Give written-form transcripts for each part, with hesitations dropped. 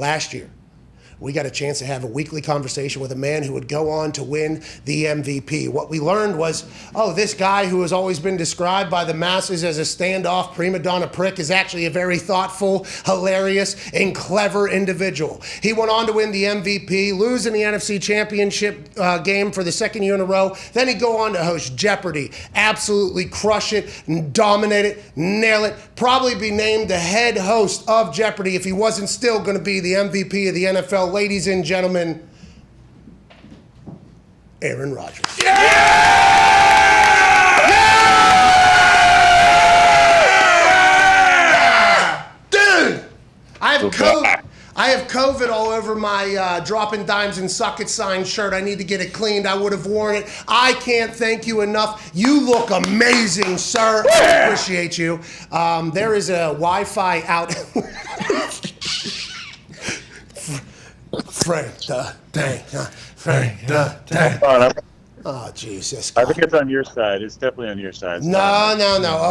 last year, we got a chance to have a weekly conversation with a man who would go on to win the MVP. What we learned was, this guy who has always been described by the masses as a standoff prima donna prick is actually a very thoughtful, hilarious, and clever individual. He went on to win the MVP, lose in the NFC Championship game for the second year in a row. Then he'd go on to host Jeopardy, absolutely crush it, dominate it, nail it, probably be named the head host of Jeopardy if he wasn't still going to be the MVP of the NFL. Ladies and gentlemen, Aaron Rodgers. Yeah! Yeah! Dude, I have COVID all over my dropping dimes and suck it sign shirt. I need to get it cleaned. I would have worn it. I can't thank you enough. You look amazing, sir. I appreciate you. There is a Wi-Fi out. Frank the Tank. Frank the Tank. Oh, Jesus. I think it's on your side. It's definitely on your side. No.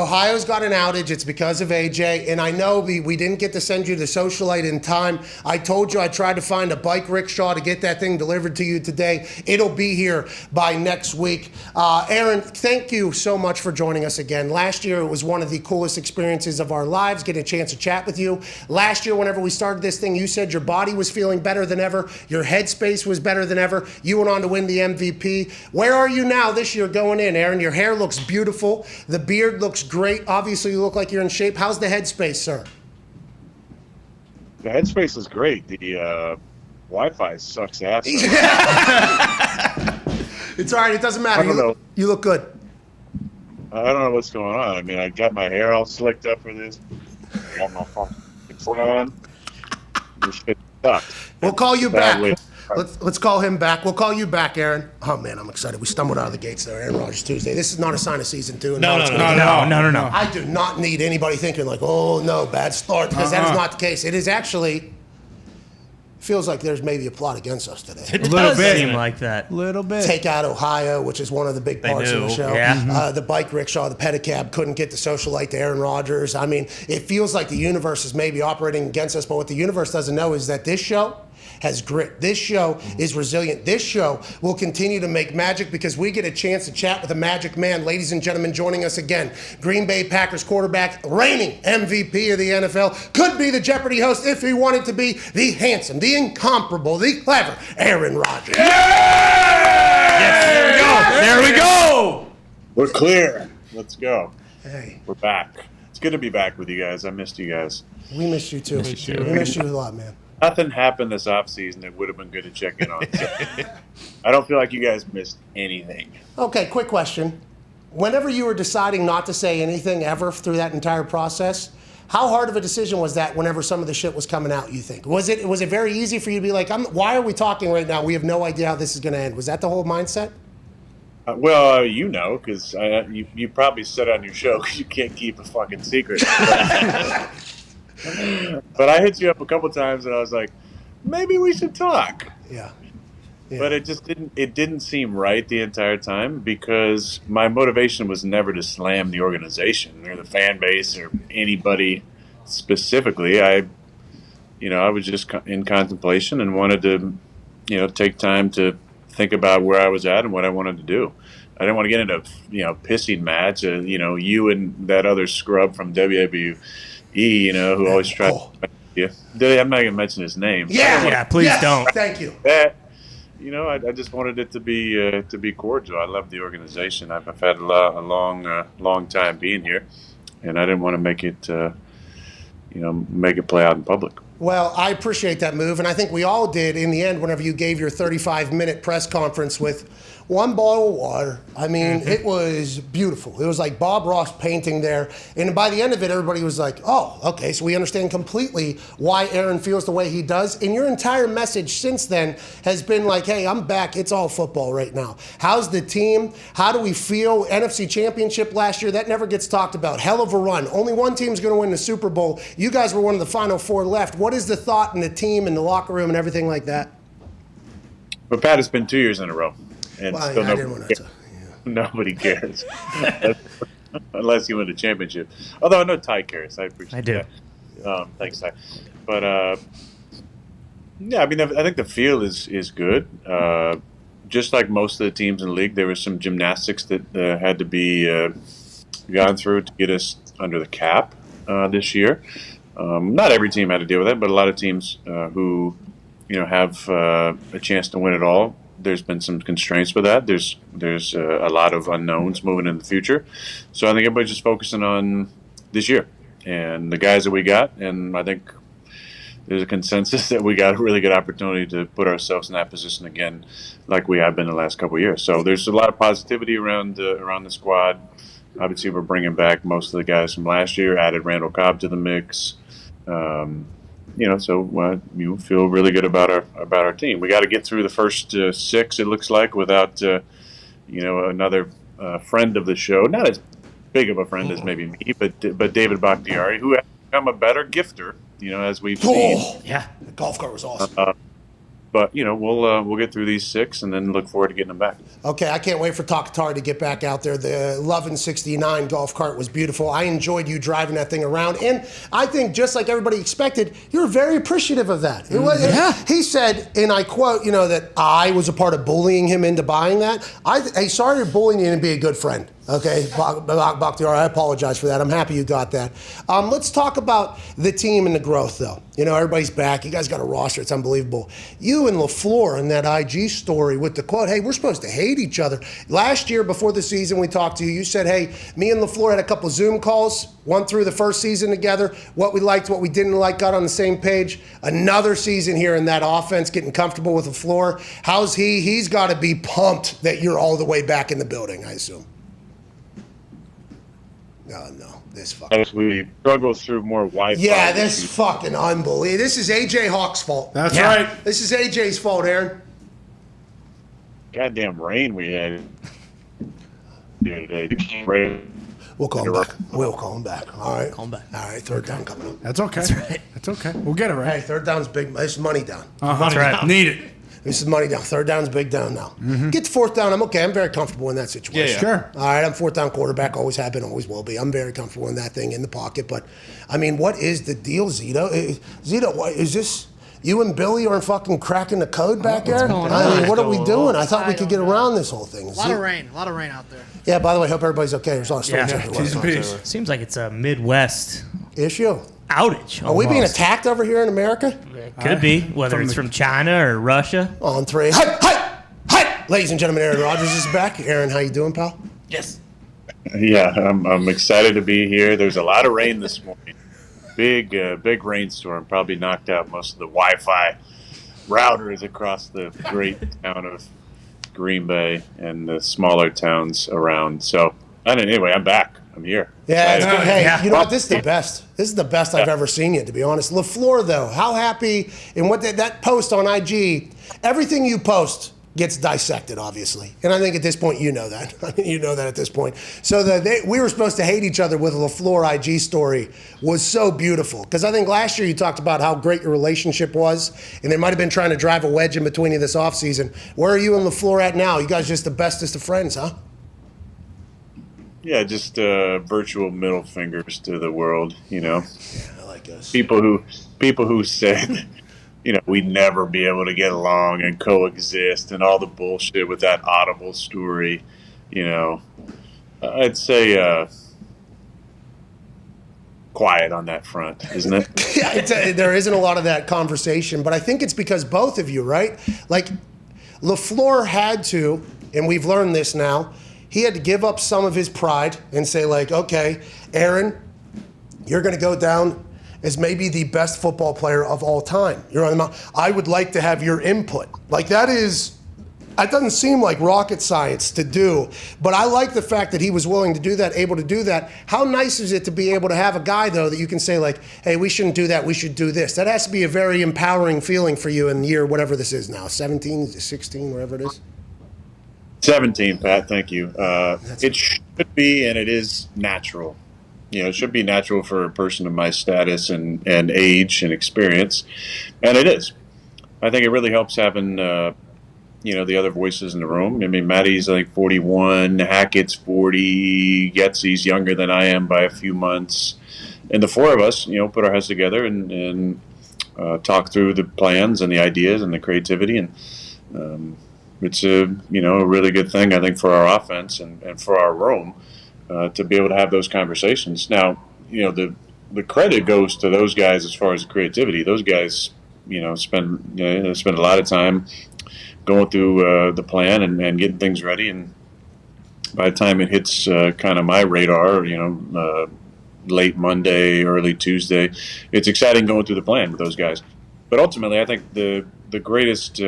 Ohio's got an outage. It's because of AJ. And I know we didn't get to send you the socialite in time. I told you I tried to find a bike rickshaw to get that thing delivered to you today. It'll be here by next week. Aaron, thank you so much for joining us again. Last year, it was one of the coolest experiences of our lives, getting a chance to chat with you. Last year, whenever we started this thing, you said your body was feeling better than ever. Your headspace was better than ever. You went on to win the MVP. Where are you now this year going in, Aaron? Your hair looks beautiful. The beard looks great. Obviously, you look like you're in shape. How's the headspace, sir? The headspace is great. The Wi-Fi sucks ass. It's all right. It doesn't matter. I don't know. You look good. I don't know what's going on. I mean, I got my hair all slicked up for this. I got my fucking on. This shit sucks. We'll call you back. Let's call him back. We'll call you back, Aaron. Oh, man, I'm excited. We stumbled out of the gates there, Aaron Rodgers Tuesday. This is not a sign of season 2. No. I do not need anybody thinking like, oh, no, bad start, because that is not the case. It is actually feels like there's maybe a plot against us today. It does seem like that. Little bit. Take out Ohio, which is one of the big parts of the show. Yeah. The bike rickshaw, the pedicab couldn't get the socialite to Aaron Rodgers. I mean, it feels like the universe is maybe operating against us, but what the universe doesn't know is that this show has grit. This show is resilient. This show will continue to make magic because we get a chance to chat with a magic man. Ladies and gentlemen, joining us again, Green Bay Packers quarterback, reigning MVP of the NFL, could be the Jeopardy host if he wanted to be, the handsome, the incomparable, the clever Aaron Rodgers. Yeah! Yes, there we go. We're clear. Let's go. Hey. We're back. It's good to be back with you guys. I missed you guys. We missed you too. We missed you a lot, man. Nothing happened this offseason that would have been good to check in on. So I don't feel like you guys missed anything. Okay, quick question. Whenever you were deciding not to say anything ever through that entire process, how hard of a decision was that whenever some of the shit was coming out, you think? Was it very easy for you to be like, why are we talking right now? We have no idea how this is going to end. Was that the whole mindset? Because you probably said on your show you can't keep a fucking secret. But I hit you up a couple times and I was like, maybe we should talk. Yeah. But it just didn't seem right the entire time because my motivation was never to slam the organization or the fan base or anybody specifically. I was just in contemplation and wanted to, take time to think about where I was at and what I wanted to do. I didn't want to get into, pissing match. You and that other scrub from WWE. Who always tried to you. I'm not going to mention his name. Yeah, please don't. Thank you. I just wanted it to be cordial. I love the organization. I've had a long time being here, and I didn't want to make it play out in public. Well, I appreciate that move, and I think we all did in the end whenever you gave your 35-minute press conference with one bottle of water. I mean, It was beautiful. It was like Bob Ross painting there. And by the end of it, everybody was like, oh, okay, so we understand completely why Aaron feels the way he does. And your entire message since then has been like, hey, I'm back. It's all football right now. How's the team? How do we feel? NFC Championship last year, that never gets talked about. Hell of a run. Only one team's going to win the Super Bowl. You guys were one of the final 4 left. What is the thought in the team and the locker room and everything like that? But Pat, it's been 2 years in a row. And still nobody cares. Unless you win a championship. Although I know Ty cares. I appreciate that. I do. Thanks, Ty. But Yeah, I mean, I think the field is good. Just like most of the teams in the league, there was some gymnastics that had to be gone through to get us under the cap this year. Not every team had to deal with that, but a lot of teams who have a chance to win it all. There's been some constraints with that. There's a lot of unknowns moving in the future, so I think everybody's just focusing on this year and the guys that we got, and I think there's a consensus that we got a really good opportunity to put ourselves in that position again, like we have been the last couple of years. So there's a lot of positivity around the squad. Obviously, we're bringing back most of the guys from last year. Added Randall Cobb to the mix. So you feel really good about our team. We got to get through the first 6. It looks like without another friend of the show, not as big of a friend as maybe me, but David Bakhtiari, who has become a better gifter. As we've seen. Yeah, the golf cart was awesome. But we'll get through these 6 and then look forward to getting them back. Okay, I can't wait for Takatari to get back out there. The 1169 golf cart was beautiful. I enjoyed you driving that thing around, and I think just like everybody expected, you're very appreciative of that. He said, and I quote, that I was a part of bullying him into buying that. Hey, sorry to bullying you and be a good friend. Okay, Bakhtiari, I apologize for that. I'm happy you got that. Let's talk about the team and the growth, though. Everybody's back. You guys got a roster. It's unbelievable. You and LaFleur in that IG story with the quote, hey, we're supposed to hate each other. Last year, before the season, we talked to you. You said, hey, me and LaFleur had a couple Zoom calls, went through the first season together, what we liked, what we didn't like, got on the same page. Another season here in that offense, getting comfortable with LaFleur. How's he? He's got to be pumped that you're all the way back in the building, I assume. Oh, no, this fucking... As we struggle through more Wi-Fi. Yeah, this fucking unbelievable. This is A.J. Hawk's fault. That's right. This is A.J.'s fault, Aaron. Goddamn rain we had today. We'll call him back. We'll call him back. All right. Call him back. All right, third down coming up. That's okay. That's right. That's okay. We'll get it right. Hey, third down's big. This is money down. That's right. Need it. This is money down. Third down's big down now. Get to fourth down. I'm okay. I'm very comfortable in that situation. Yeah. Sure. All right, I'm fourth down quarterback. Always have been, always will be. I'm very comfortable in that thing in the pocket. But, I mean, what is the deal, Zito? Zito, what, is this you and Billy are fucking cracking the code back there? going I on? mean, what are we doing? I thought we could get around this whole thing. A lot of rain out there. Yeah, by the way, hope everybody's okay. There's a lot of storms Yeah. everywhere. T's and P's. Seems like it's a Midwest Issue. outage. Are we being almost. attacked over here in America? Could be, whether From it's the- from China or Russia. On 3. Hi, hi, hi! Ladies and gentlemen, Aaron Rodgers is back. Aaron, how you doing, pal? Yes. Yeah, I'm excited to be here. There's a lot of rain this morning. Big rainstorm. Probably knocked out most of the Wi-Fi routers across the great town of Green Bay and the smaller towns around. So, anyway, I'm back. I'm here. Yeah, it's good. Hey, Yeah. you know what? This is the best. This is the best I've ever seen you, to be honest. LaFleur, though, how happy, and what that post on IG, everything you post gets dissected, obviously. And I think at this point, you know that. I mean, you know that at this point. So we were supposed to hate each other with a LaFleur IG story was so beautiful. Because I think last year you talked about how great your relationship was, and they might have been trying to drive a wedge in between you this offseason. Where are you and LaFleur at now? You guys just the bestest of friends, huh? Yeah, just virtual middle fingers to the world. Yeah, I like us. People who said, we'd never be able to get along and coexist and all the bullshit with that Audible story. I'd say quiet on that front, isn't it? Yeah, there isn't a lot of that conversation, but I think it's because both of you, right? Like, LaFleur had to, and we've learned this now, he had to give up some of his pride and say, like, okay, Aaron, you're going to go down as maybe the best football player of all time. You're on the mound. I would like to have your input. Like, that doesn't seem like rocket science to do, but I like the fact that he was willing to do that, able to do that. How nice is it to be able to have a guy, though, that you can say, like, hey, we shouldn't do that, we should do this. That has to be a very empowering feeling for you in the year, whatever this is now, 17, 16, whatever it is. 17, Pat. Thank you. It should be, and it is natural. It should be natural for a person of my status and age and experience, and it is. I think it really helps having the other voices in the room. I mean, Matty's like 41, Hackett's 40, Getsy's younger than I am by a few months, and the four of us, put our heads together and talk through the plans and the ideas and the creativity, and it's a really good thing, I think, for our offense and for our room to be able to have those conversations. Now, the credit goes to those guys as far as creativity. Those guys, spend a lot of time going through the plan and getting things ready, and by the time it hits kind of my radar, late Monday, early Tuesday, it's exciting going through the plan with those guys. But ultimately, I think the greatest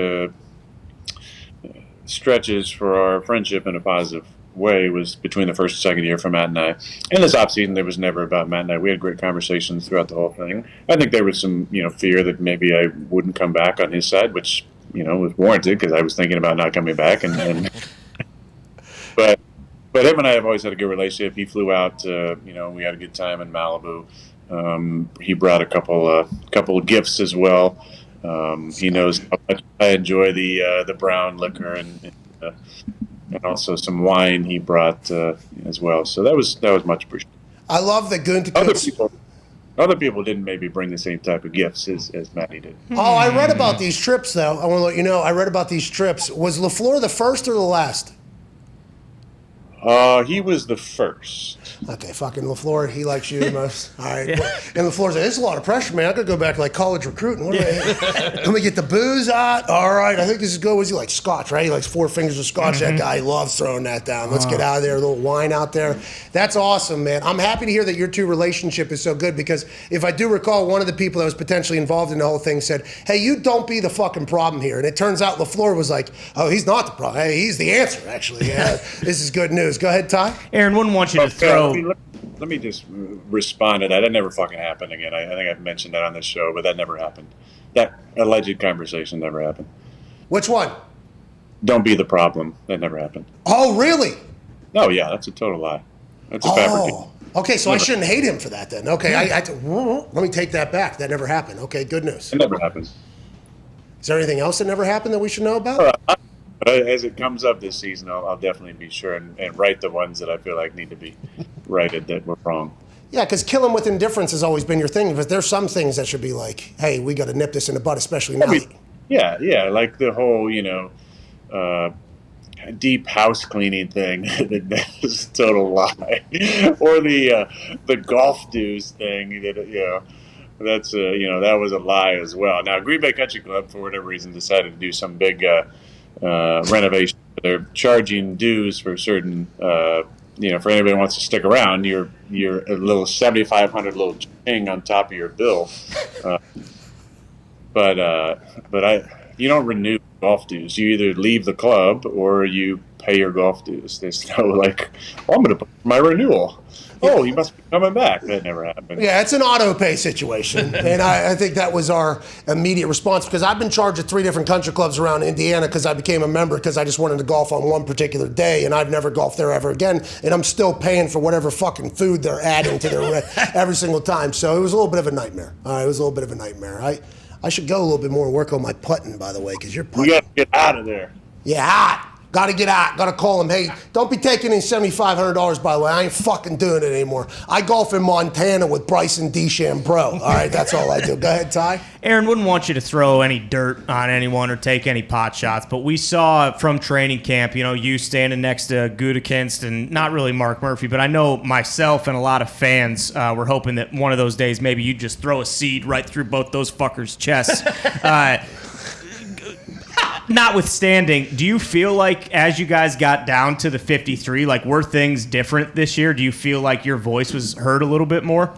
stretches for our friendship in a positive way was between the first and second year for Matt and I. In this offseason, there was never about Matt and I. We had great conversations throughout the whole thing. I think there was some, fear that maybe I wouldn't come back on his side, which, was warranted because I was thinking about not coming back. But him and I have always had a good relationship. He flew out, we had a good time in Malibu. He brought a couple of gifts as well. He knows how much I enjoy the brown liquor and also some wine he brought as well. So that was much appreciated. I love that Gunter Other people didn't maybe bring the same type of gifts as Matty did. Oh, I read about these trips, though. I want to let you know, I read about these trips. Was LaFleur the first or the last? He was the first. Okay, fucking LaFleur, he likes you the most. All right. And LaFleur's like, it's a lot of pressure, man. I could go back to like college recruiting. Let me get the booze out. All right, I think this is good. Was he like scotch, right? He likes 4 fingers of scotch. That guy loves throwing that down. Let's get out of there. A little wine out there. That's awesome, man. I'm happy to hear that your two relationship is so good because if I do recall, one of the people that was potentially involved in the whole thing said, hey, you don't be the fucking problem here. And it turns out LaFleur was like, oh, he's not the problem. Hey, he's the answer, actually. Yeah, this is good news. Go ahead, Ty. Aaron, wouldn't want you to throw. Let me just respond to that. That never fucking happened again. I think I've mentioned that on this show, but that never happened. That alleged conversation never happened. Which one? Don't be the problem. That never happened. Oh, really? Oh, yeah, that's a total lie. That's a fabrication. Okay, so I shouldn't hate him for that then. Okay, let me take that back. That never happened. Okay, good news. It never happened. Is there anything else that never happened that we should know about? As it comes up this season, I'll definitely be sure and write the ones that I feel like need to be righted that were wrong. Yeah, because killing with indifference has always been your thing. But there's some things that should be like, hey, we got to nip this in the bud, especially now. Yeah, like the whole, deep house cleaning thing that is a total lie, or the golf dues thing that that's that was a lie as well. Now Green Bay Country Club, for whatever reason, decided to do some big renovation. They're charging dues for certain. For anybody who wants to stick around, you're a little 7,500 little ching on top of your bill. But you don't renew golf dues. You either leave the club or you pay your golf dues. There's no like, I'm going to put my renewal. Oh, you must be coming back. That never happened. Yeah, it's an auto pay situation. And I think that was our immediate response because I've been charged at 3 different country clubs around Indiana because I became a member because I just wanted to golf on one particular day and I've never golfed there ever again. And I'm still paying for whatever fucking food they're adding to their every single time. So it was a little bit of a nightmare. All right, it was a little bit of a nightmare. I should go a little bit more and work on my putting, by the way, because you're putting. You got to get out of there. Yeah, hot. Got to get out. Got to call him. Hey, don't be taking in $7,500, by the way. I ain't fucking doing it anymore. I golf in Montana with Bryson DeChambeau. All right, that's all I do. Go ahead, Ty. Aaron, wouldn't want you to throw any dirt on anyone or take any pot shots, but we saw from training camp, you standing next to Gutekunst and not really Mark Murphy, but I know myself and a lot of fans were hoping that one of those days maybe you'd just throw a seed right through both those fuckers' chests. Notwithstanding, do you feel like as you guys got down to the 53, like were things different this year? Do you feel like your voice was heard a little bit more?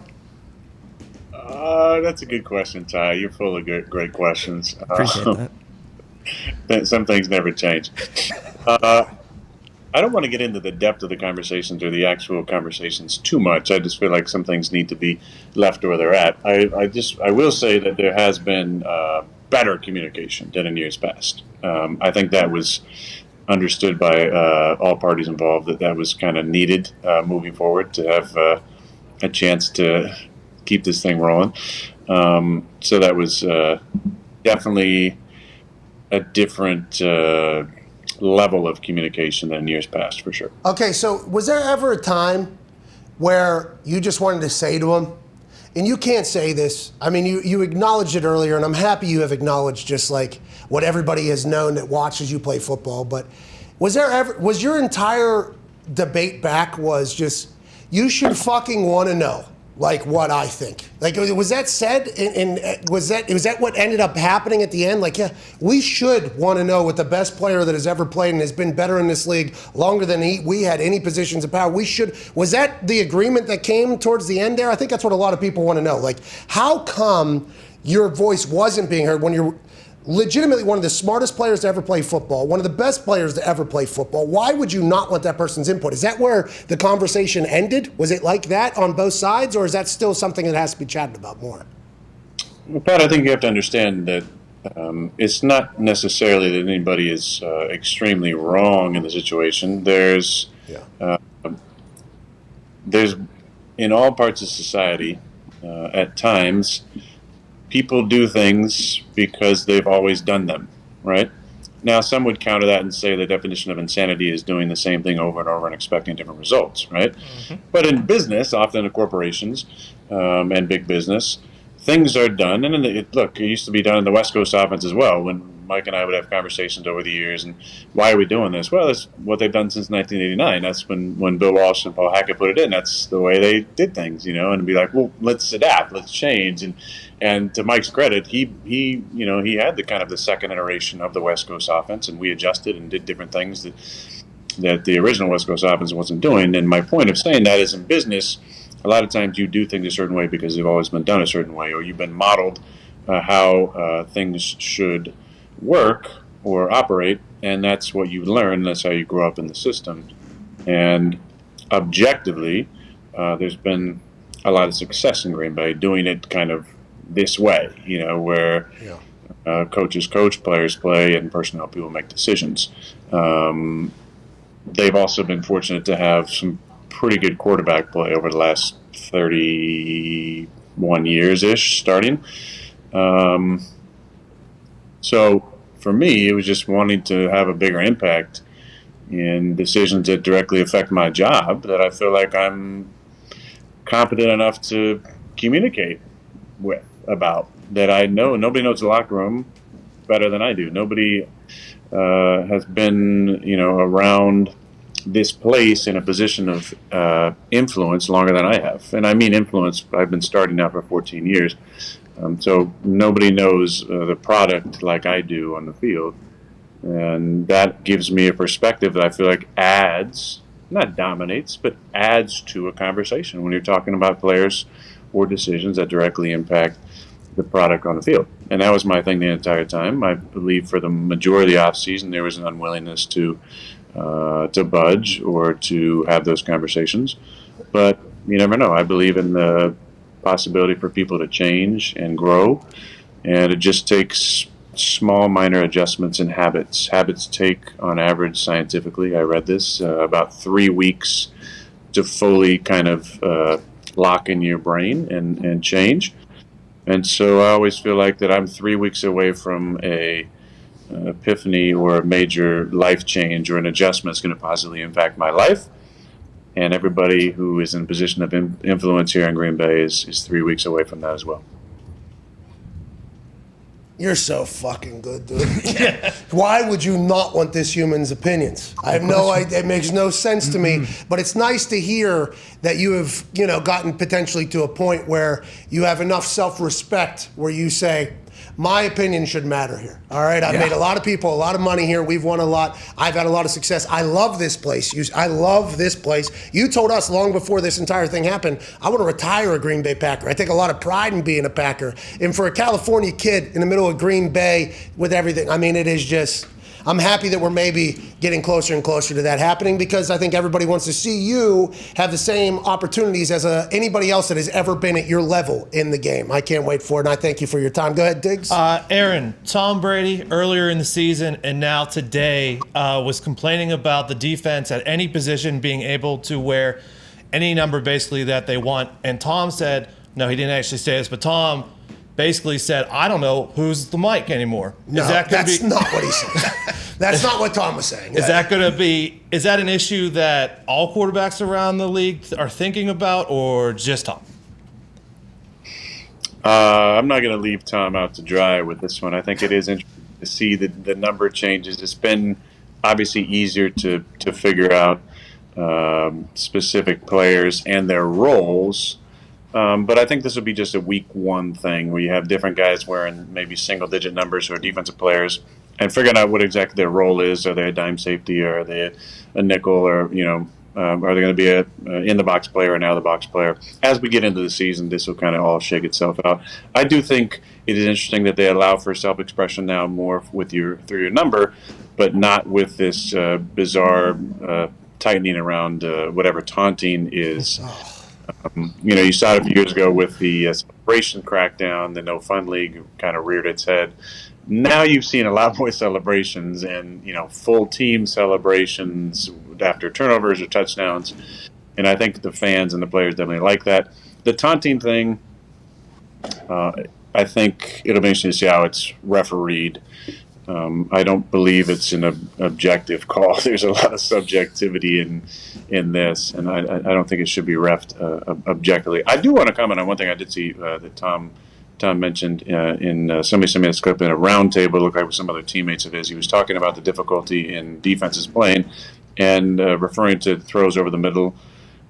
That's a good question, Ty. You're full of great questions. Appreciate that. Some things never change. I don't want to get into the depth of the conversations or the actual conversations too much. I just feel like some things need to be left where they're at. I will say that there has been better communication than in years past. I think that was understood by all parties involved that was kind of needed moving forward to have a chance to keep this thing rolling. So that was definitely a different level of communication than years past, for sure. Okay, so was there ever a time where you just wanted to say to him, and you can't say this. I mean, you acknowledged it earlier, and I'm happy you have acknowledged just like what everybody has known that watches you play football. But was your entire debate back was just, you should fucking want to know, like, what I think? Like, was that said, and was that what ended up happening at the end? Like, yeah, we should want to know what the best player that has ever played and has been better in this league longer than we had any positions of power. Was that the agreement that came towards the end there? I think that's what a lot of people want to know. Like, how come your voice wasn't being heard when you're legitimately one of the smartest players to ever play football, one of the best players to ever play football? Why would you not want that person's input? Is that where the conversation ended? Was it like that on both sides, or is that still something that has to be chatted about more? Well, Pat, I think you have to understand that it's not necessarily that anybody is extremely wrong in the situation. There's in all parts of society, at times, people do things because they've always done them, right? Now, some would counter that and say the definition of insanity is doing the same thing over and over and expecting different results, right? Mm-hmm. But in business, often in corporations and big business, things are done. And it used to be done in the West Coast offense as well, when Mike and I would have conversations over the years. And why are we doing this? Well, that's what they've done since 1989. That's when Bill Walsh and Paul Hackett put it in. That's the way they did things, and it'd be like, well, let's adapt, let's change. And to Mike's credit, he had the second iteration of the West Coast offense, and we adjusted and did different things that the original West Coast offense wasn't doing. And my point of saying that is, in business, a lot of times you do things a certain way because they've always been done a certain way, or you've been modeled how things should work or operate, and that's what you learn. That's how you grow up in the system. And objectively, there's been a lot of success in Green Bay doing it kind of this way, where coaches coach, players play, and personnel people make decisions. They've also been fortunate to have some pretty good quarterback play over the last 31 years-ish, starting. So for me, it was just wanting to have a bigger impact in decisions that directly affect my job, that I feel like I'm competent enough to communicate about, that I know. Nobody knows the locker room better than I do. Nobody has been, around this place in a position of influence longer than I have. And I mean influence, I've been starting now for 14 years. So nobody knows the product like I do on the field. And that gives me a perspective that I feel like adds, not dominates, but adds to a conversation when you're talking about players or decisions that directly impact the product on the field. And that was my thing the entire time. I believe for the majority of the offseason, there was an unwillingness to budge or to have those conversations. But you never know. I believe in the possibility for people to change and grow, and it just takes small, minor adjustments in habits. Habits take, on average, scientifically, I read this, about 3 weeks to fully kind of lock in your brain and change. And so I always feel like that I'm 3 weeks away from an epiphany or a major life change or an adjustment that's going to positively impact my life. And everybody who is in a position of influence here in Green Bay is 3 weeks away from that as well. You're so fucking good, dude. Why would you not want this human's opinions? I have no idea. It makes no sense to me. But it's nice to hear that you have, gotten potentially to a point where you have enough self-respect where you say, my opinion should matter here. All right, I've made a lot of people a lot of money here. We've won a lot. I've had a lot of success. I love this place. I love this place. You told us long before this entire thing happened, I want to retire a Green Bay Packer. I take a lot of pride in being a Packer. And for a California kid in the middle of Green Bay with everything, I mean, it is just, I'm happy that we're maybe getting closer and closer to that happening, because I think everybody wants to see you have the same opportunities as anybody else that has ever been at your level in the game. I can't wait for it, and I thank you for your time. Go ahead, Diggs. Aaron, Tom Brady earlier in the season and now today was complaining about the defense at any position being able to wear any number basically that they want. And Tom said, no, he didn't actually say this, but Tom basically said, I don't know who's the mic anymore. No, that's not what he said. That's not what Tom was saying. Is that an issue that all quarterbacks around the league are thinking about, or just Tom? I'm not going to leave Tom out to dry with this one. I think it is interesting to see the number changes. It's been obviously easier to figure out specific players and their roles. But I think this will be just a week one thing where you have different guys wearing maybe single digit numbers who are defensive players and figuring out what exactly their role is. Are they a dime safety, or are they a nickel, or, are they going to be a in the box player or an out of the box player? As we get into the season, this will kind of all shake itself out. I do think it is interesting that they allow for self expression now more through your number, but not with this bizarre tightening around whatever taunting is. You saw it a few years ago with the celebration crackdown. The No Fun League kind of reared its head. Now you've seen a lot more celebrations and, full team celebrations after turnovers or touchdowns. And I think the fans and the players definitely like that. The taunting thing, I think it'll be interesting to see how it's refereed. I don't believe it's an objective call. There's a lot of subjectivity in this, and I don't think it should be reffed objectively. I do want to comment on one thing I did see that Tom mentioned in somebody sent me this clip in a roundtable. It looked like with some other teammates of his. He was talking about the difficulty in defenses playing and referring to throws over the middle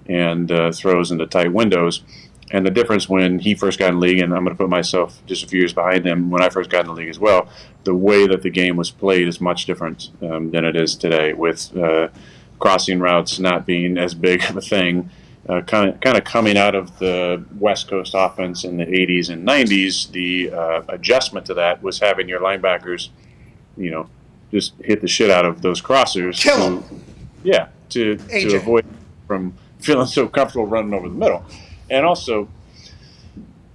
and throws into tight windows. And the difference when he first got in the league, and I'm going to put myself just a few years behind him, when I first got in the league as well, the way that the game was played is much different than it is today, with crossing routes not being as big of a thing. Kind of coming out of the West Coast offense in the 80s and 90s, the adjustment to that was having your linebackers, just hit the shit out of those crossers. Kill them. Yeah, to avoid from feeling so comfortable running over the middle. And also,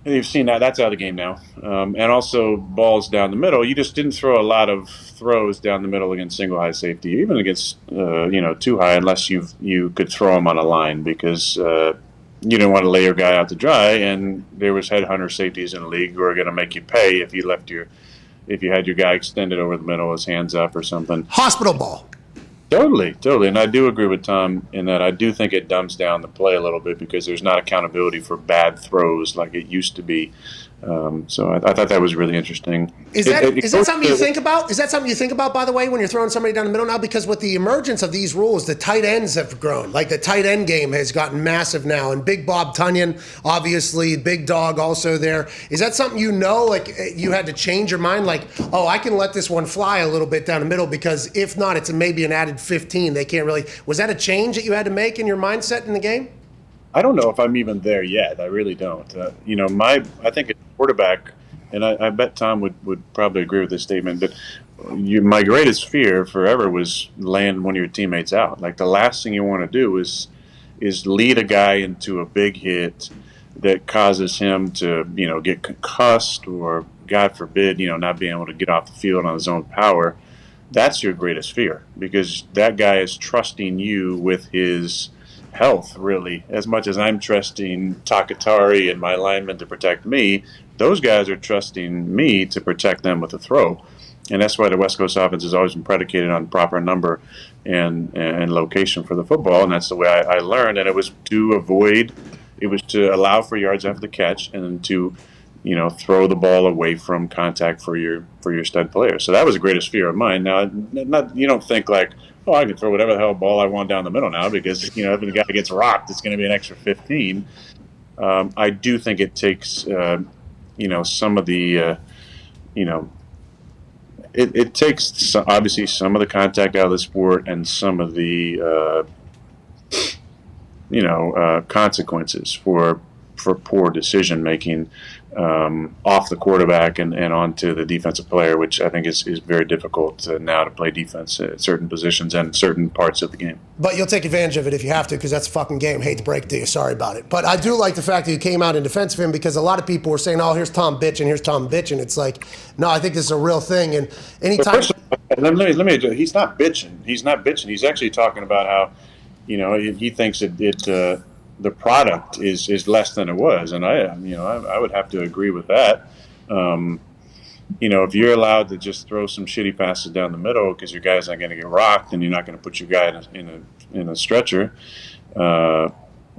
you've seen that's out of the game now. And also, balls down the middle. You just didn't throw a lot of throws down the middle against single high safety, even against too high, unless you could throw them on a line, because you didn't want to lay your guy out to dry. And there was headhunter safeties in the league who are going to make you pay if you had your guy extended over the middle, his hands up or something. Hospital ball. Totally. And I do agree with Tom in that I do think it dumbs down the play a little bit because there's not accountability for bad throws like it used to be. So I thought that was really interesting. Is that something you think about? Is that something you think about, by the way, when you're throwing somebody down the middle now? Because with the emergence of these rules, the tight ends have grown. Like the tight end game has gotten massive now. And Big Bob Tunyon, obviously, Big Dog also there. Is that something like you had to change your mind? Like, oh, I can let this one fly a little bit down the middle because if not, it's maybe an added 15. They can't really. Was that a change that you had to make in your mindset in the game? I don't know if I'm even there yet. I really don't. I think a quarterback, and I bet Tom would probably agree with this statement, but my greatest fear forever was laying one of your teammates out. Like the last thing you want to do is lead a guy into a big hit that causes him to, get concussed or, God forbid, not being able to get off the field on his own power. That's your greatest fear, because that guy is trusting you with his health, really, as much as I'm trusting Takatari and my linemen to protect me. Those guys are trusting me to protect them with a throw. And that's why the West Coast offense has always been predicated on proper number and location for the football. And that's the way I learned. And it was to allow for yards after the catch and to, throw the ball away from contact for your stud players. So that was the greatest fear of mine. Now, you don't think like, oh, I can throw whatever the hell ball I want down the middle now because, if the guy gets rocked, it's going to be an extra 15. I do think it takes, some of the, it takes obviously some of the contact out of the sport and some of the, consequences for poor decision making off the quarterback and onto the defensive player, which I think is very difficult now to play defense at certain positions and certain parts of the game. But you'll take advantage of it if you have to, because that's a fucking game. Hate to break it to you. Sorry about it. But I do like the fact that you came out in defense of him, because a lot of people were saying, oh, here's Tom bitching, here's Tom bitching. It's like, no, I think this is a real thing. And anytime... Let me he's not bitching. He's not bitching. He's actually talking about how, he thinks the product is less than it was, and I would have to agree with that. If you're allowed to just throw some shitty passes down the middle because your guy's not going to get rocked and you're not going to put your guy in a stretcher,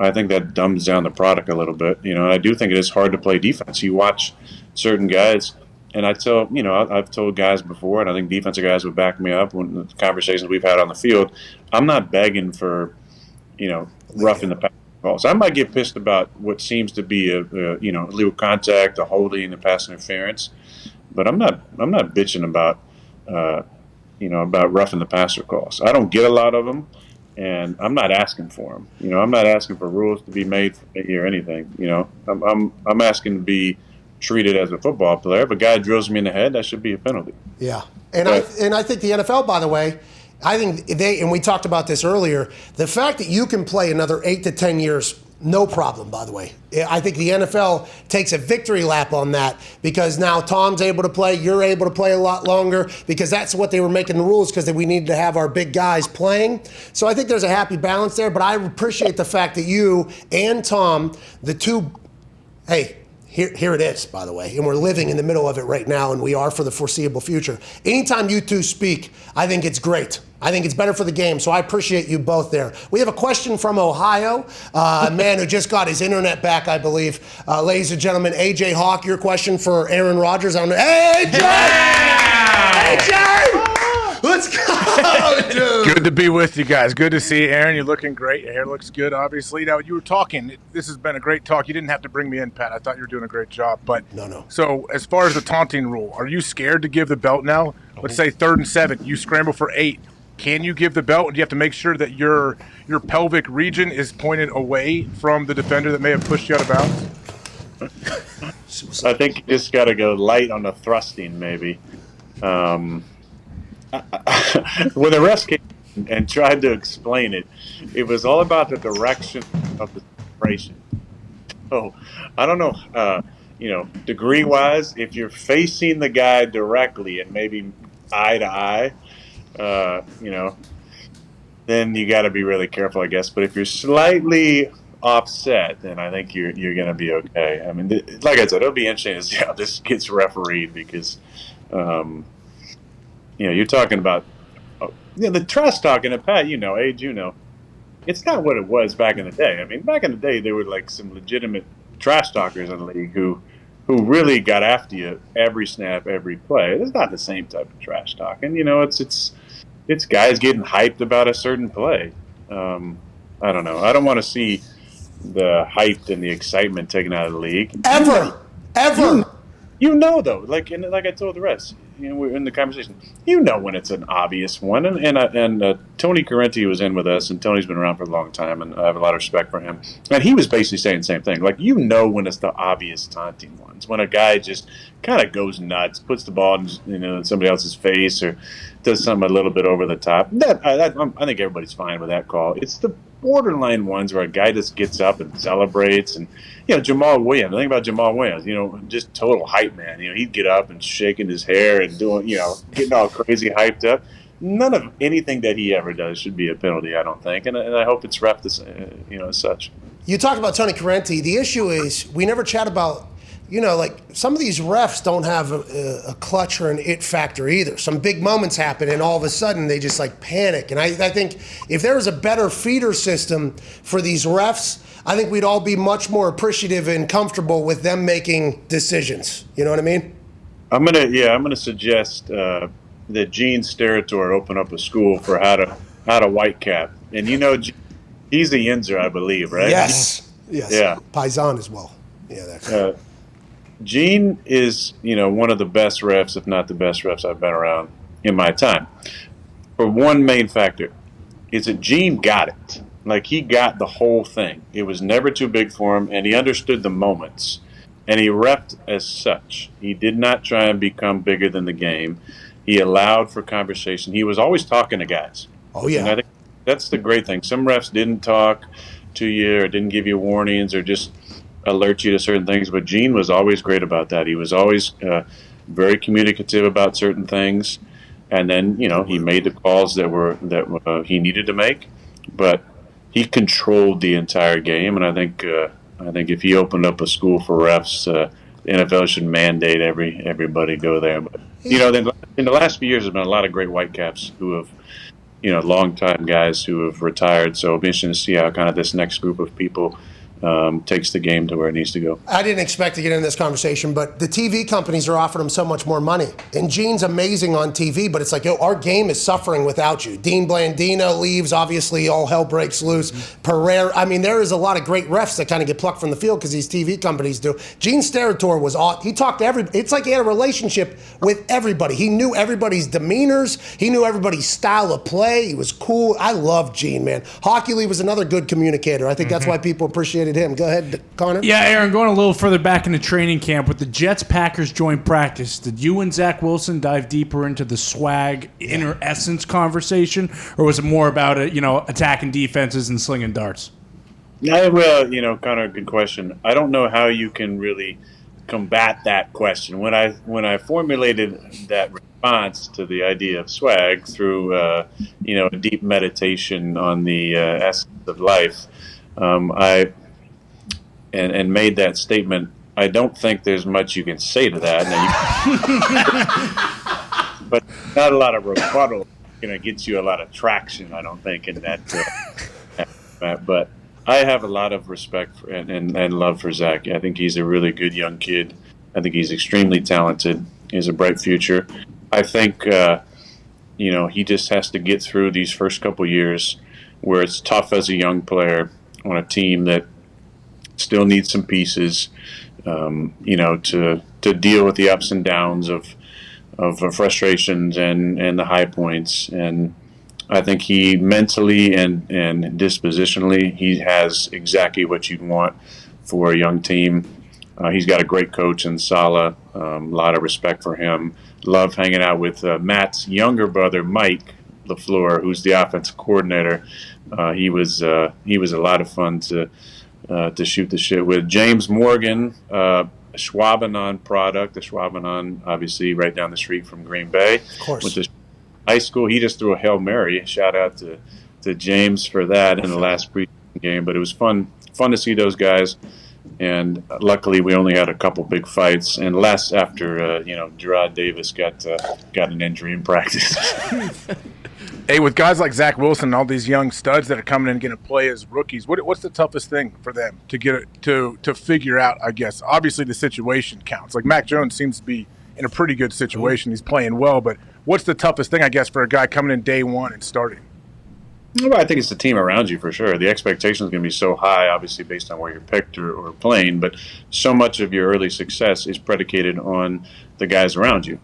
I think that dumbs down the product a little bit. And I do think it is hard to play defense. You watch certain guys, and I've told guys before, and I think defensive guys would back me up when the conversations we've had on the field. I'm not begging for, roughing the pass calls. I might get pissed about what seems to be a illegal contact, a holding, a pass interference, but I'm not bitching about about roughing the passer calls. I don't get a lot of them, and I'm not asking for them. I'm not asking for rules to be made or anything. I'm asking to be treated as a football player. If a guy drills me in the head, that should be a penalty. Yeah, and I think the NFL, by the way, I think and we talked about this earlier, the fact that you can play another 8 to 10 years, no problem, by the way. I think the NFL takes a victory lap on that because now Tom's able to play, you're able to play a lot longer because that's what they were making the rules because we needed to have our big guys playing. So I think there's a happy balance there, but I appreciate the fact that you and Tom, the two, hey, here it is, by the way, and we're living in the middle of it right now, and we are for the foreseeable future. Anytime you two speak, I think it's great. I think it's better for the game, so I appreciate you both there. We have a question from Ohio, a man who just got his internet back, I believe. Ladies and gentlemen, AJ Hawk, your question for Aaron Rodgers. AJ! Yeah! AJ! Let's go, dude! Good to be with you guys. Good to see you, Aaron. You're looking great. Your hair looks good, obviously. Now, you were talking. This has been a great talk. You didn't have to bring me in, Pat. I thought you were doing a great job. But No. So, as far as the taunting rule, are you scared to give the belt now? Let's say 3rd and 7. You scramble for 8. Can you give the belt? And do you have to make sure that your pelvic region is pointed away from the defender that may have pushed you out of bounds? I think you just got to go light on the thrusting, maybe. When the refs came and tried to explain it, it was all about the direction of the separation. So I don't know, degree-wise, if you're facing the guy directly and maybe eye to eye, then you got to be really careful, I guess. But if you're slightly offset, then I think you're going to be okay. I mean, like I said, it'll be interesting to see how this gets refereed because, you're talking about, the trash talking, and Pat, Age, it's not what it was back in the day. I mean, back in the day, there were like some legitimate trash talkers in the league who really got after you every snap, every play. It's not the same type of trash talking. It's guys getting hyped about a certain play. I don't know. I don't want to see the hype and the excitement taken out of the league. Ever. Though, like I told the rest, we're in the conversation. When it's an obvious one, and Tony Correnti was in with us, and Tony's been around for a long time, and I have a lot of respect for him. And he was basically saying the same thing. Like when it's the obvious taunting ones, when a guy just kind of goes nuts, puts the ball in somebody else's face, or does something a little bit over the top. I think everybody's fine with that call. It's the borderline ones where a guy just gets up and celebrates, and Jamal Williams. Think about Jamal Williams. Just total hype man. He'd get up and shaking his hair and doing, getting all crazy hyped up. None of anything that he ever does should be a penalty, I don't think, and I hope it's ref as such. You talked about Tony Correnti. The issue is we never chat about. Some of these refs don't have a clutch or an it factor either. Some big moments happen, and all of a sudden they just panic. And I think if there was a better feeder system for these refs, I think we'd all be much more appreciative and comfortable with them making decisions. You know what I mean? I'm gonna suggest that Gene Steratore open up a school for how to white cap. And he's the Yinzer, I believe, right? Yes. Yeah. Paisan as well. Yeah, that's Gene is, one of the best refs, if not the best refs I've been around in my time. For one main factor, is that Gene got it. Like, he got the whole thing. It was never too big for him, and he understood the moments. And he refed as such. He did not try and become bigger than the game. He allowed for conversation. He was always talking to guys. Oh, yeah. And I think that's the great thing. Some refs didn't talk to you or didn't give you warnings or just alert you to certain things, but Gene was always great about that. He was always very communicative about certain things, and then he made the calls that he needed to make, but he controlled the entire game. And I think if he opened up a school for refs, the NFL should mandate everybody go there. But then in the last few years, there's been a lot of great Whitecaps who have longtime guys who have retired. So it'll be interesting to see how kind of this next group of people takes the game to where it needs to go. I didn't expect to get into this conversation, but the TV companies are offering him so much more money. And Gene's amazing on TV, but it's like, our game is suffering without you. Dean Blandino leaves, obviously all hell breaks loose. Pereira, I mean, there is a lot of great refs that kind of get plucked from the field because these TV companies do. Gene Steratore was he talked to everybody. It's like he had a relationship with everybody. He knew everybody's demeanors. He knew everybody's style of play. He was cool. I love Gene, man. Hockey Lee was another good communicator. I think that's why people appreciated him. Go ahead, Connor. Yeah, Aaron, going a little further back into training camp, with the Jets-Packers joint practice, did you and Zach Wilson dive deeper into the swag, inner essence conversation, or was it more about attacking defenses and slinging darts? Well, Connor, good question. I don't know how you can really combat that question. When I formulated that response to the idea of swag through a deep meditation on the essence of life, and made that statement, I don't think there's much you can say to that. But not a lot of rebuttal gets you a lot of traction, I don't think, in that. But I have a lot of respect for, and love for Zach. I think he's a really good young kid. I think he's extremely talented. He has a bright future. I think, he just has to get through these first couple years where it's tough as a young player on a team that still needs some pieces, to deal with the ups and downs of frustrations and the high points. And I think he mentally and dispositionally, he has exactly what you'd want for a young team. He's got a great coach in Sala. A lot of respect for him. Love hanging out with Matt's younger brother, Mike LaFleur, who's the offensive coordinator. He was a lot of fun to shoot the shit with. James Morgan, Schwabenon product. The Schwabenon, obviously, right down the street from Green Bay. Of course. Went to high school. He just threw a Hail Mary. Shout out to James for that in the last preseason game. But it was fun to see those guys. And luckily, we only had a couple big fights, and less after Gerard Davis got an injury in practice. Hey, with guys like Zach Wilson and all these young studs that are coming in and going to play as rookies, what's the toughest thing for them to get to figure out? I guess obviously the situation counts. Like Mac Jones seems to be in a pretty good situation; he's playing well. But what's the toughest thing, I guess, for a guy coming in day one and starting? Well, I think it's the team around you for sure. The expectation is going to be so high, obviously, based on where you're picked or playing. But so much of your early success is predicated on the guys around you.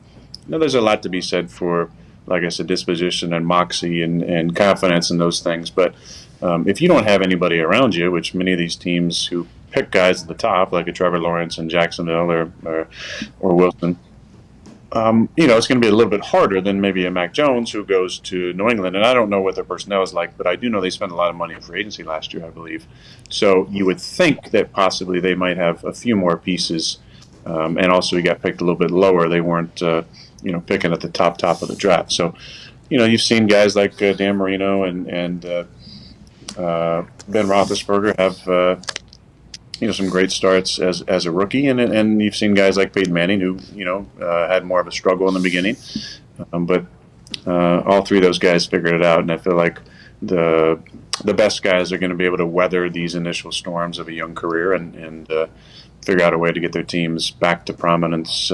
There's a lot to be said for, like I said, disposition and moxie and confidence and those things. But if you don't have anybody around you, which many of these teams who pick guys at the top, like a Trevor Lawrence in Jacksonville or Wilson, it's going to be a little bit harder than maybe a Mac Jones who goes to New England. And I don't know what their personnel is like, but I do know they spent a lot of money in free agency last year, I believe. So you would think that possibly they might have a few more pieces. And also he got picked a little bit lower. They weren't, picking at the top of the draft. So, you've seen guys like Dan Marino and Ben Roethlisberger have, some great starts as a rookie, and you've seen guys like Peyton Manning who had more of a struggle in the beginning, but all three of those guys figured it out, and I feel like the best guys are going to be able to weather these initial storms of a young career and figure out a way to get their teams back to prominence.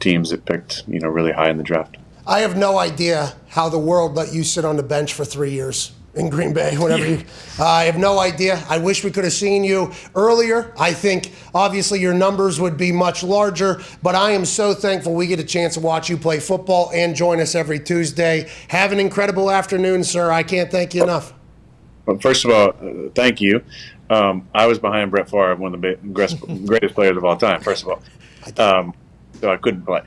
Teams that picked really high in the draft. I have no idea how the world let you sit on the bench for 3 years in Green Bay, whatever. I have no idea. I wish we could have seen you earlier. I think, obviously, your numbers would be much larger, but I am so thankful we get a chance to watch you play football and join us every Tuesday. Have an incredible afternoon, sir. I can't thank you enough. Well, first of all, thank you. I was behind Brett Favre, one of the greatest players of all time, first of all. So I couldn't play.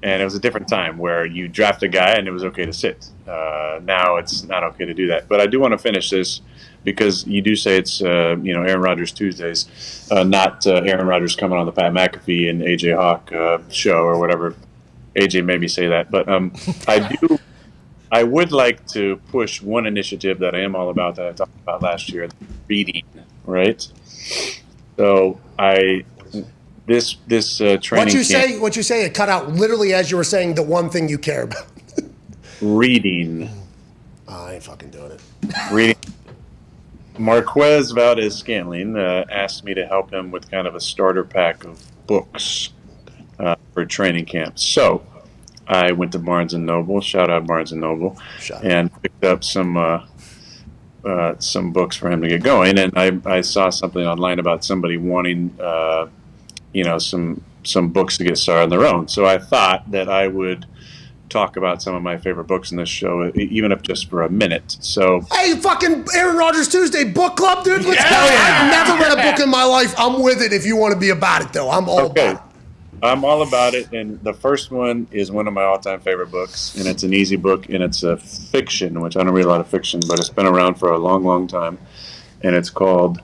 And it was a different time where you draft a guy and it was okay to sit. Now it's not okay to do that. But I do want to finish this because you do say it's Aaron Rodgers Tuesdays, not Aaron Rodgers coming on the Pat McAfee and AJ Hawk show or whatever. AJ made me say that. But I would like to push one initiative that I am all about that I talked about last year, reading, right? So This training What you say? It cut out literally as you were saying the one thing you care about. Reading. I ain't fucking doing it. reading. Marquez Valdez-Scantling asked me to help him with kind of a starter pack of books for training camp. So I went to Barnes & Noble, shout out Barnes & Noble, and picked up some books for him to get going. And I saw something online about somebody wanting, some books to get started on their own. So I thought that I would talk about some of my favorite books in this show, even if just for a minute. So, hey, fucking Aaron Rodgers Tuesday book club, dude. Let's go. I've never read a book in my life. I'm with it if you want to be about it, though. I'm all about it. I'm all about it. And the first one is one of my all-time favorite books, and it's an easy book, and it's a fiction, which I don't read a lot of fiction, but it's been around for a long, long time, and it's called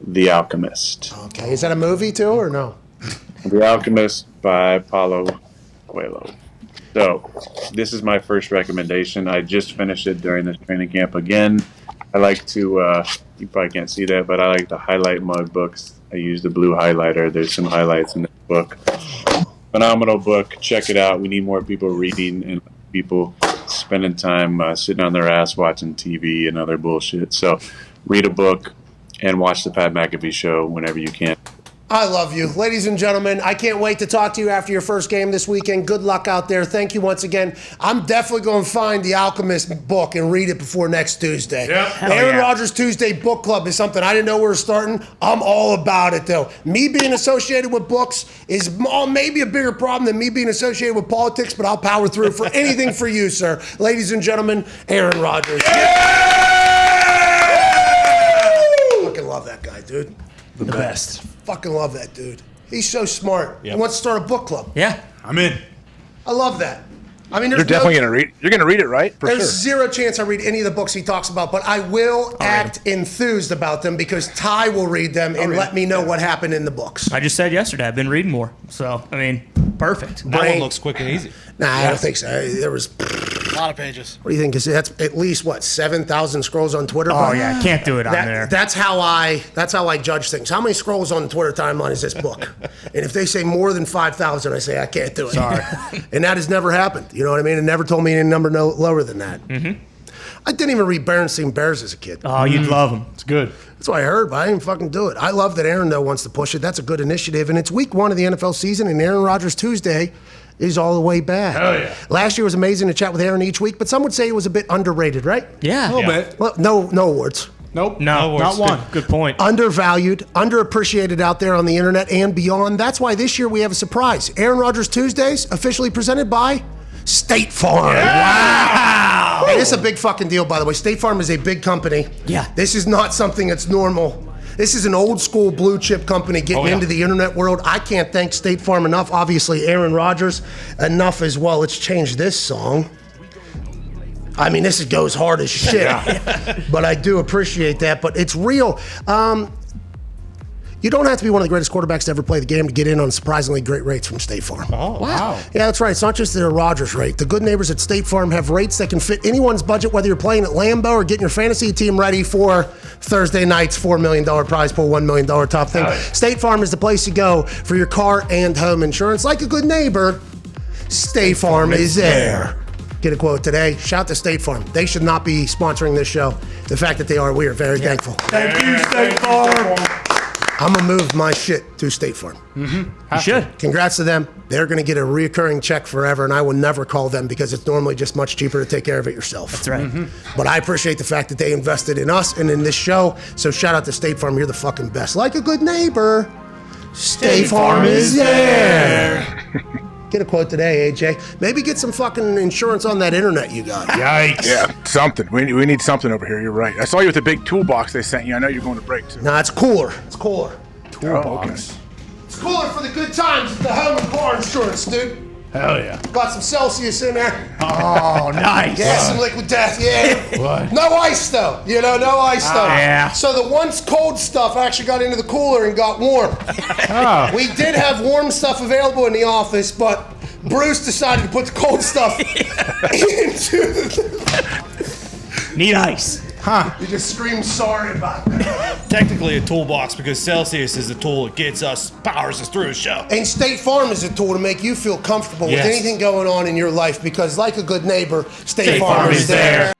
The Alchemist. Okay, is that a movie too, or no? The Alchemist by Paulo Coelho. So, this is my first recommendation. I just finished it during this training camp. Again, I like to, you probably can't see that, but I like to highlight my books. I use the blue highlighter. There's some highlights in this book. Phenomenal book. Check it out. We need more people reading and people spending time sitting on their ass watching TV and other bullshit. So, read a book and watch the Pat McAfee Show whenever you can. I love you. Ladies and gentlemen, I can't wait to talk to you after your first game this weekend. Good luck out there. Thank you once again. I'm definitely going to find The Alchemist book and read it before next Tuesday. Yep. Aaron Rodgers Tuesday book club is something I didn't know we were starting. I'm all about it, though. Me being associated with books is maybe a bigger problem than me being associated with politics, but I'll power through for anything for you, sir. Ladies and gentlemen, Aaron Rodgers. Fucking love that guy, dude. The best. Fucking love that dude. He's so smart. Yep. He wants to start a book club. Yeah. I'm in. I love that. I mean, You're definitely going to read. You're going to read it, right? For there's sure. zero chance I read any of the books he talks about, but I will act enthused about them because Ty will read them and let me know what happened in the books. I just said yesterday I've been reading more. So, I mean, perfect. That Brain. one looks quick and easy. Nah, I don't think so. There was. A lot of pages. What do you think? Is that's at least what 7,000 scrolls on Twitter? Oh, yeah. I can't do it on there. That's how I judge things. How many scrolls on the Twitter timeline is this book? And if they say more than 5,000, I say I can't do it. Sorry. And that has never happened. You know what I mean? It never told me any number lower than that. Mm-hmm. I didn't even read Berenstain Bears as a kid. Oh, you'd love them. It's good. That's what I heard, but I didn't fucking do it. I love that Aaron, though, wants to push it. That's a good initiative. And it's week 1 of the NFL season, and Aaron Rodgers Tuesday is all the way back. Hell yeah. Last year was amazing to chat with Aaron each week, but some would say it was a bit underrated, right? Yeah. A little bit. Well, no awards. Nope. No, not one. Good point. Undervalued, underappreciated out there on the internet and beyond. That's why this year we have a surprise. Aaron Rodgers Tuesdays, officially presented by State Farm. Wow! Hey, this is a big fucking deal, by the way. State Farm is a big company. Yeah. This is not something that's normal. This is an old school blue chip company getting into the internet world. I can't thank State Farm enough. Obviously, Aaron Rodgers enough as well. Let's change this song. I mean, this goes hard as shit, but I do appreciate that. But it's real. You don't have to be one of the greatest quarterbacks to ever play the game to get in on surprisingly great rates from State Farm. Oh, wow. Yeah, that's right. It's not just their Rodgers rate. The good neighbors at State Farm have rates that can fit anyone's budget, whether you're playing at Lambeau or getting your fantasy team ready for Thursday night's $4 million prize pool, $1 million top thing. State Farm is the place to go for your car and home insurance. Like a good neighbor, State Farm is there. Get a quote today. Shout to State Farm. They should not be sponsoring this show. The fact that they are, we are very thankful. Thank you, State Farm. I'm going to move my shit to State Farm. You should. Congrats to them. They're going to get a reoccurring check forever, and I will never call them because it's normally just much cheaper to take care of it yourself. That's right. But I appreciate the fact that they invested in us and in this show. So shout out to State Farm. You're the fucking best. Like a good neighbor, State Farm is there. Get a quote today, AJ. Maybe get some fucking insurance on that internet you got. Yikes. Yeah, something. We need something over here. You're right. I saw you with the big toolbox they sent you. I know you're going to break too. Nah, it's cooler. It's cooler. Toolbox. It's cooler for the good times at the home and car insurance, dude. Hell yeah. Got some Celsius in there. Oh, nice. Yeah, some liquid death, yeah. What? No ice though, no ice though. Yeah. So the once cold stuff actually got into the cooler and got warm. We did have warm stuff available in the office, but Bruce decided to put the cold stuff into the... Need ice. You just scream sorry about that. Technically a toolbox because Celsius is the tool that gets us, powers us through a show. And State Farm is a tool to make you feel comfortable with Yes. anything going on in your life because like a good neighbor, State Farm is there.